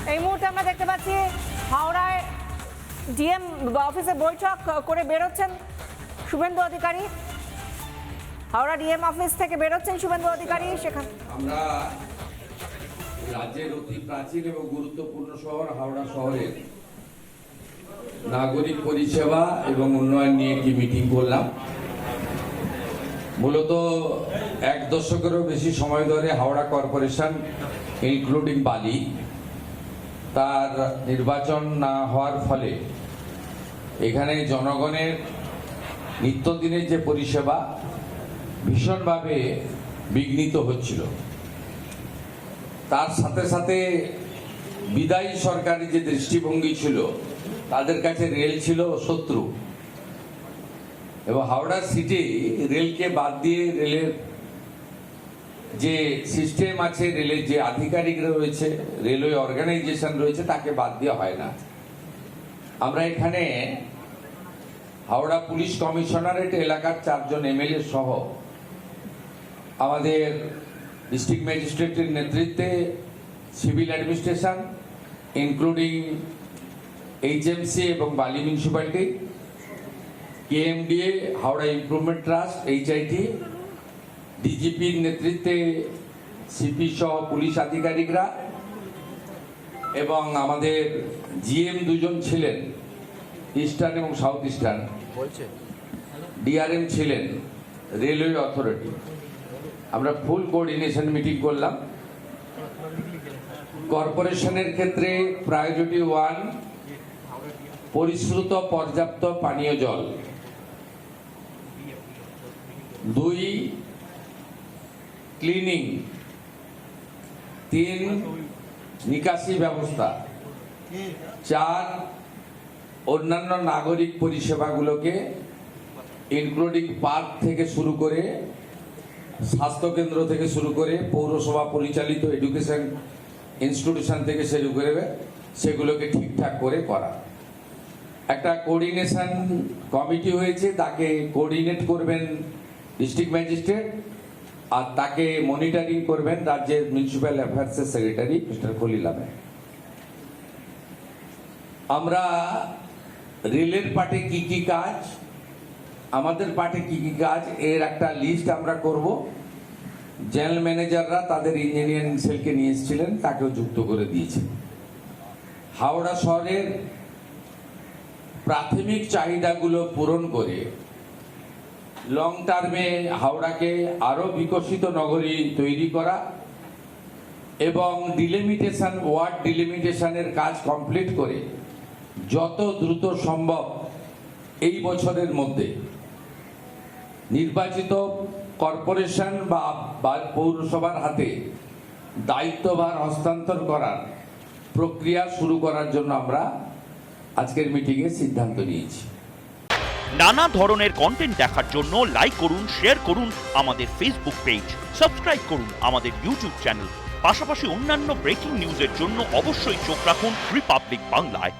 এই মুহূর্তে আমরা দেখতে পাচ্ছি হাওড়ায় ডিএম অফিসে বৈঠক করে বেরোচ্ছেন শুভেন্দু অধিকারী। হাওড়া ডিএম অফিস থেকে বেরোচ্ছেন শুভেন্দু অধিকারী। সেখানে আমরা রাজ্যের অতি প্রাচীন এবং গুরুত্বপূর্ণ শহর হাওড়া শহরের নাগরিক পরিষেবা এবং উন্নয়ন নিয়ে একটি মিটিং করলাম। মূলত 1 দশকেরও বেশি সময় ধরে হাওড়া কর্পোরেশন ইনক্লুডিং বালি তার নির্বাচন না হওয়ার ফলে এখানে জনগণের নিত্যদিনের যে পরিষেবা ভীষণভাবে বিঘ্নিত হচ্ছিল। তার সাথে সাথে বিদায়ী সরকারের যে দৃষ্টিভঙ্গি ছিল, তাদের কাছে রেল ছিল শত্রু, এবং হাওড়া সিটি রেলকে বাদ দিয়ে রেলের যে সিস্টেম আছে, রেলের যে আধিকারিকরা রয়েছে, রেলওয়ে অর্গানাইজেশন রয়েছে, তাকে বাদ দেওয়া হয় না। আমরা এখানে হাওড়া পুলিশ কমিশনারেট এলাকার 4 জন এমএলএ সহ আমাদের ডিস্ট্রিক্ট ম্যাজিস্ট্রেটের নেতৃত্বে সিভিল অ্যাডমিনিস্ট্রেশন ইনক্লুডিং এইচএমসি এবং Bally municipality, KMDA, Howrah improvement trust, HIT, ডিজিপির নেতৃত্বে সিপি সহ পুলিশ আধিকারিকরা এবং আমাদের জিএম 2 জন ছিলেন, ইস্টার্ন এবং সাউথ ইস্টার্ন, ডিআরএম ছিলেন, রেলওয়ে অথরিটি। আমরা ফুল কোঅর্ডিনেশন মিটিং করলাম। কর্পোরেশনের ক্ষেত্রে প্রায়োরিটি 1 পরিশ্রুত পর্যাপ্ত পানীয় জল, 2 ক্লিনিং, 3 নিকাশি ব্যবস্থা, 4 অন্যান্য নাগরিক পরিষেবাগুলোকে ইনক্লুডিং পার্ক থেকে শুরু করে, স্বাস্থ্যকেন্দ্র থেকে শুরু করে, পৌরসভা পরিচালিত এডুকেশন ইনস্টিটিউশন থেকে শুরু করে সেগুলোকে ঠিকঠাক করে করা। একটা কোঅর্ডিনেশন কমিটি হয়েছে, তাকে কোঅর্ডিনেট করবেন ডিস্ট্রিক্ট ম্যাজিস্ট্রেট, আর তাকে মনিটরিং করবেন রাজ্যের মিউনিসিপ্যাল অ্যাফেয়ার্সের সেক্রেটারি মিস্টার খলিল আহমেদ। আমরা রেলের পার্টে কি কি কাজ, আমাদের পার্টে কি কি কাজ, এর একটা লিস্ট আমরা করব। জেনারেল ম্যানেজাররা তাদের ইঞ্জিনিয়ারিং সেলকে নিয়ে এসেছিলেন, তাকেও যুক্ত করে দিয়েছে। হাওড়া শহরের প্রাথমিক চাহিদাগুলো পূরণ করে লং টার্মে হাওড়াকে আরো বিকশিত নগরী তৈরি করা এবং ডিলিমিটেশন, ওয়ার্ড ডিলিমিটেশনের কাজ কমপ্লিট করে যত দ্রুত সম্ভব এই বছরের মধ্যে নির্বাচিত কর্পোরেশন বা পৌরসভার হাতে দায়িত্বভার হস্তান্তর করার প্রক্রিয়া শুরু করার জন্য আমরা আজকের মিটিংয়ে সিদ্ধান্ত নিয়েছি। নানা ধরনের কন্টেন্ট দেখার জন্য লাইক করুন, শেয়ার করুন আমাদের ফেসবুক পেজ, সাবস্ক্রাইব করুন আমাদের ইউটিউব চ্যানেল। পাশাপাশি অন্যান্য ব্রেকিং নিউজের জন্য অবশ্যই চোখ রাখুন রিপাবলিক বাংলায়।